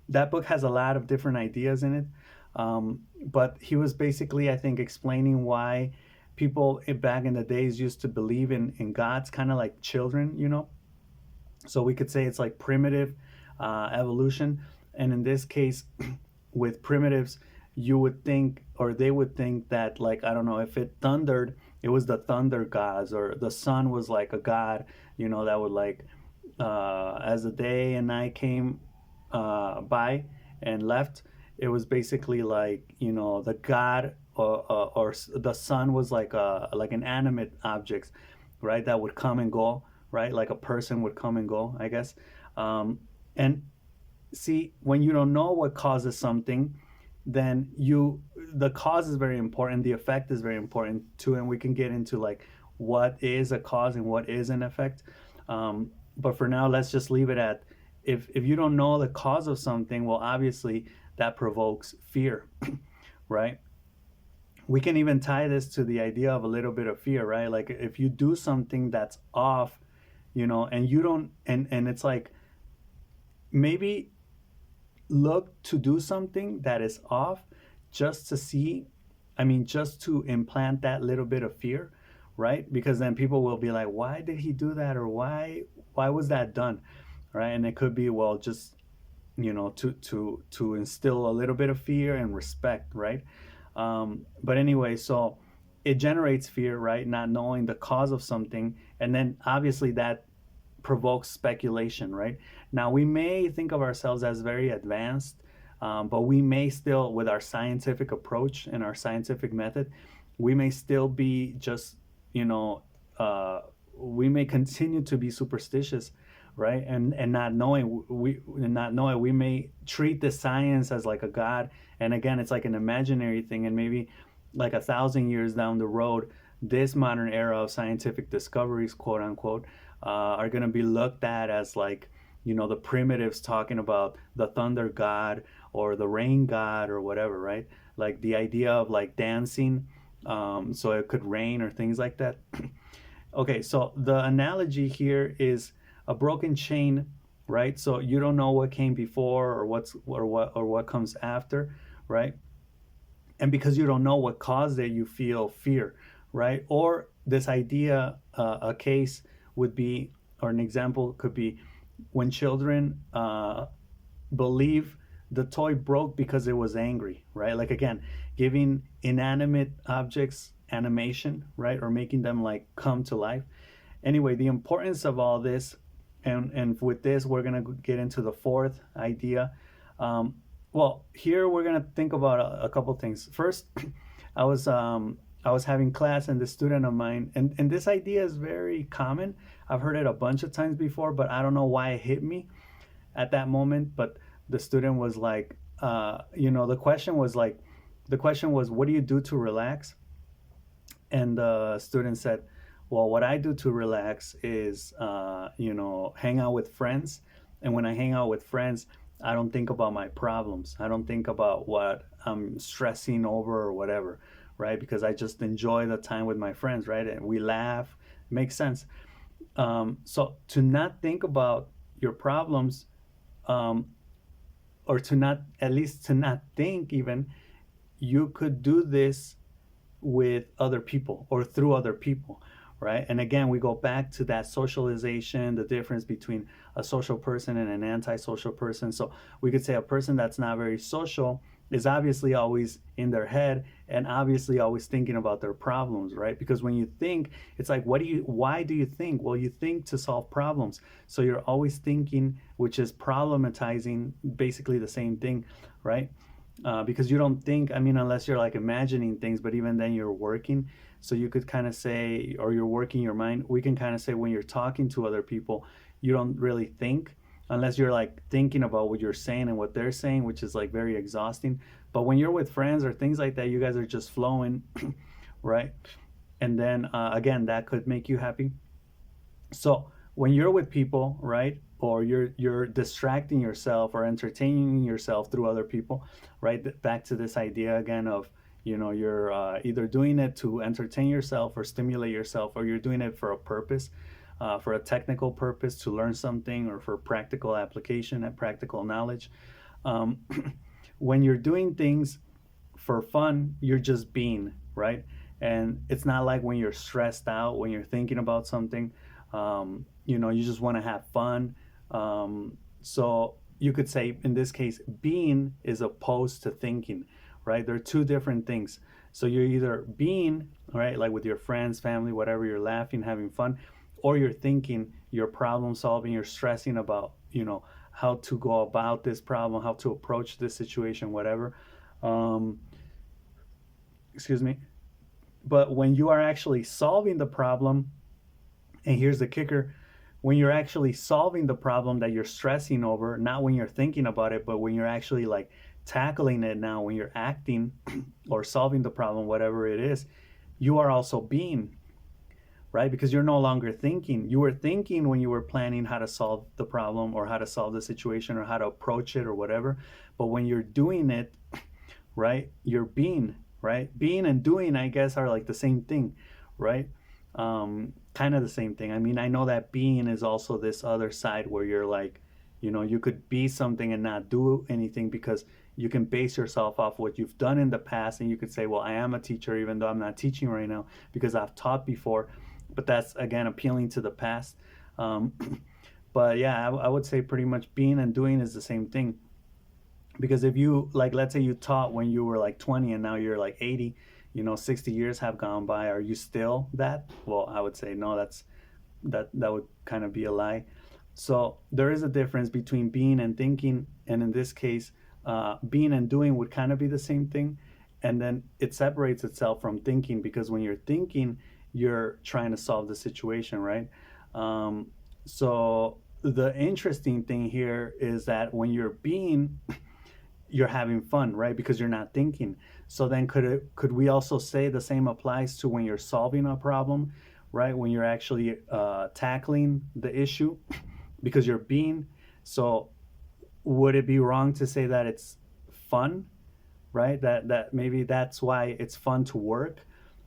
That book has a lot of different ideas in it. But he was basically, I think, explaining why people back in the days used to believe in gods, kind of like children, you know. So we could say it's like primitive evolution. And in this case, with primitives, you would think, or they would think that, like, I don't know, if it thundered, it was the thunder gods, or the sun was like a god, you know, that would like, as the day and night came by and left, it was basically like, you know, the god, or the sun was like an animate object, right? That would come and go, right? Like a person would come and go, I guess. And see, when you don't know what causes something, then the cause is very important, the effect is very important too, and we can get into like what is a cause and what is an effect. But for now, let's just leave it at, if you don't know the cause of something, well, obviously that provokes fear, right? We can even tie this to the idea of a little bit of fear, right? Like if you do something that's off, you know, and you don't, and it's like, maybe look to do something that is off, just to see, I mean, just to implant that little bit of fear, right? Because then people will be like, why did he do that, or why was that done, right? And it could be, well, just, you know, to instill a little bit of fear and respect, right? But anyway, so it generates fear, right? Not knowing the cause of something, and then obviously that provokes speculation, right? Now, we may think of ourselves as very advanced, but we may still, with our scientific approach and our scientific method, we may still be just, you know, we may continue to be superstitious, right? And not knowing, we may treat the science as like a god, and again, it's like an imaginary thing, and maybe like 1,000 years down the road, this modern era of scientific discoveries, quote unquote, are going to be looked at as like, you know, the primitives talking about the thunder god or the rain god or whatever, right? Like the idea of like dancing, so it could rain or things like that. Okay, so the analogy here is a broken chain, right? So you don't know what came before, or what comes after, right? And because you don't know what caused it, you feel fear, right? Or this idea, a case would be, or an example could be, when children believe the toy broke because it was angry, right? Like again, giving inanimate objects animation, right? Or making them like come to life. Anyway, the importance of all this, and with this, we're gonna get into the fourth idea. Um, well, here we're gonna think about a couple things. First, I was I was having class, and this student of mine, and this idea is very common. I've heard it a bunch of times before, but I don't know why it hit me at that moment. But the student was like, you know, the question was, what do you do to relax? And the student said, well, what I do to relax is, you know, hang out with friends. And when I hang out with friends, I don't think about my problems. I don't think about what I'm stressing over or whatever, right? Because I just enjoy the time with my friends, right? And we laugh. It makes sense. So to not think about your problems, um, or to not, at least to not think even, you could do this with other people or through other people, right? And again, we go back to that socialization, the difference between a social person and an antisocial person. So we could say a person that's not very social is obviously always in their head and obviously always thinking about their problems, right? Because when you think, it's like, why do you think? Well, you think to solve problems. So you're always thinking, which is problematizing basically the same thing, right? Because you don't think, I mean, unless you're like imagining things, but even then you're working. So you could kind of say, or you're working your mind. We can kind of say when you're talking to other people, you don't really think, unless you're like thinking about what you're saying and what they're saying, which is like very exhausting. But when you're with friends or things like that, you guys are just flowing, right? And then again, that could make you happy. So when you're with people, right, or you're distracting yourself or entertaining yourself through other people, right? Back to this idea again of, you know, you're either doing it to entertain yourself or stimulate yourself, or you're doing it for a purpose. for a technical purpose to learn something or for practical application and practical knowledge. Um, when you're doing things for fun, you're just being, right? And it's not like when you're stressed out, when you're thinking about something, you just want to have fun. So you could say, in this case, being is opposed to thinking, right? They're two different things. So you're either being, right, like with your friends, family, whatever, you're laughing, having fun, or you're thinking, you're problem solving, you're stressing about, how to go about this problem, how to approach this situation, whatever. Um, excuse me. But when you are actually solving the problem, and here's the kicker, when you're actually solving the problem that you're stressing over, not when you're thinking about it, but when you're actually like tackling it now, when you're acting or solving the problem, whatever it is, you are also being, right? Because you're no longer thinking. You were thinking when you were planning how to solve the problem or how to solve the situation or how to approach it or whatever. But when you're doing it, right, you're being, right? Being and doing, I guess, are like the same thing, right? Kind of the same thing. I mean, I know that being is also this other side where you're like, you could be something and not do anything because you can base yourself off what you've done in the past, and you could say, well, I am a teacher even though I'm not teaching right now because I've taught before. But that's again appealing to the past. Um, but yeah, I would say pretty much being and doing is the same thing. Because if you, like, let's say you taught when you were like 20 and now you're like 80, 60 years have gone by, are you still that? Well, I would say no, that would kind of be a lie. So there is a difference between being and thinking, and in this case, being and doing would kind of be the same thing. And then it separates itself from thinking, because when you're thinking, you're trying to solve the situation, right? um, so the interesting thing here is that when you're being, you're having fun, right? Because you're not thinking. So then could we also say the same applies to when you're solving a problem, right? When you're actually tackling the issue, because you're being. So would it be wrong to say that it's fun, right? That maybe that's why it's fun to work,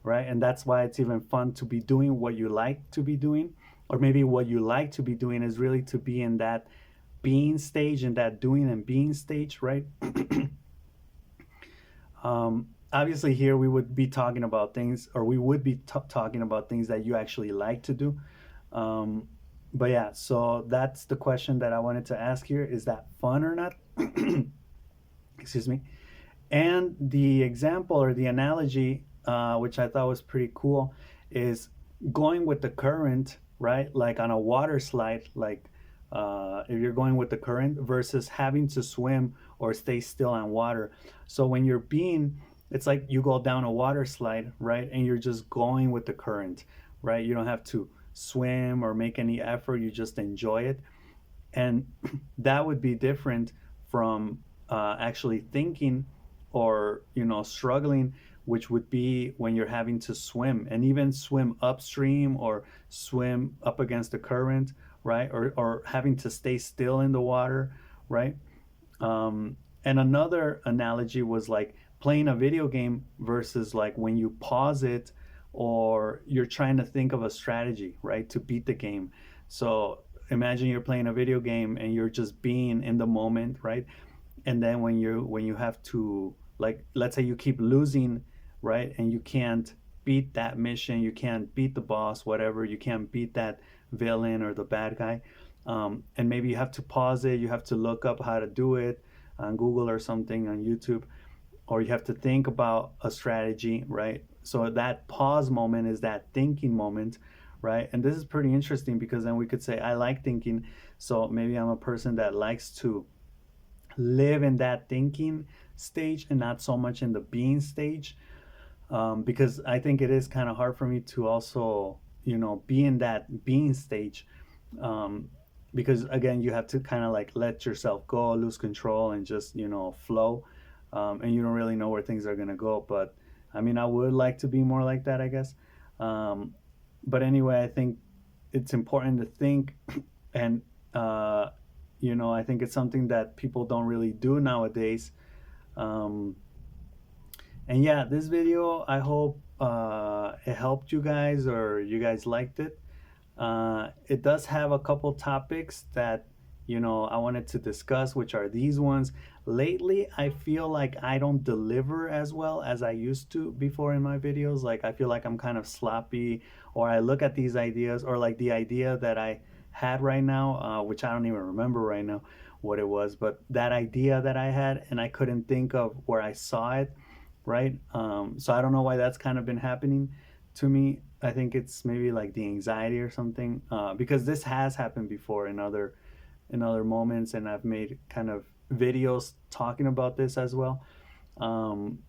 right? And that's why it's even fun to be doing what you like to be doing. Or maybe what you like to be doing is really to be in that being stage, in that doing and being stage, right? Obviously, here we would be talking about things, or we would be talking about things that you actually like to do. Um, but yeah, so that's the question that I wanted to ask here: is that fun or not? Excuse me. And the example or the analogy, which I thought was pretty cool, is going with the current, right? Like on a water slide, like if you're going with the current versus having to swim or stay still on water. So when you're being, it's like you go down a water slide, right? And you're just going with the current, right? You don't have to swim or make any effort, you just enjoy it. And that would be different from actually thinking or struggling, which would be when you're having to swim, and even swim upstream or swim up against the current, right? Or having to stay still in the water, right? And another analogy was like playing a video game versus like when you pause it or you're trying to think of a strategy, right, to beat the game. So imagine you're playing a video game and you're just being in the moment, right? And then when you have to, like, let's say you keep losing, right, and you can't beat that mission, you can't beat the boss, whatever, you can't beat that villain or the bad guy, and maybe you have to pause it, you have to look up how to do it on Google or something, on YouTube, or you have to think about a strategy, right? So that pause moment is that thinking moment, right? And this is pretty interesting because then we could say I like thinking, so maybe I'm a person that likes to live in that thinking stage and not so much in the being stage, because I think it is kind of hard for me to also be in that being stage, um, because again you have to kind of like let yourself go, lose control, and just flow, and you don't really know where things are going to go. But I mean, I would like to be more like that, I guess. um, but anyway, I think it's important to think, and I think it's something that people don't really do nowadays. um, and yeah, this video, I hope it helped you guys or you guys liked it. It does have a couple topics that, I wanted to discuss, which are these ones. Lately, I feel like I don't deliver as well as I used to before in my videos. Like, I feel like I'm kind of sloppy, or I look at these ideas, or like the idea that I had right now, which I don't even remember right now what it was, but that idea that I had, and I couldn't think of where I saw it, right? So I don't know why that's kind of been happening to me. I think it's maybe like the anxiety or something, because this has happened before in other moments, and I've made kind of videos talking about this as well. Um,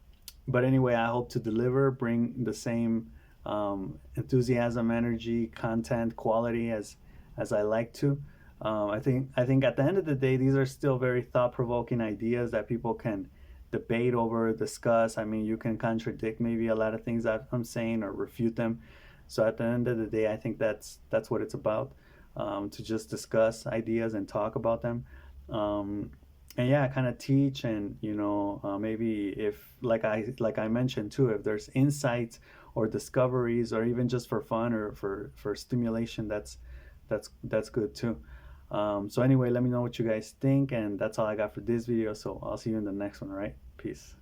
but anyway, I hope to deliver, bring the same enthusiasm, energy, content, quality as I like to. I think at the end of the day, these are still very thought provoking ideas that people can debate over, discuss. I mean, you can contradict maybe a lot of things that I'm saying or refute them. So at the end of the day, I think that's what it's about, to just discuss ideas and talk about them. Um, and yeah, kind of teach, and maybe if, like I mentioned too, if there's insights or discoveries, or even just for fun or for stimulation, that's good too. So anyway, let me know what you guys think, and that's all I got for this video. So I'll see you in the next one. All right, peace.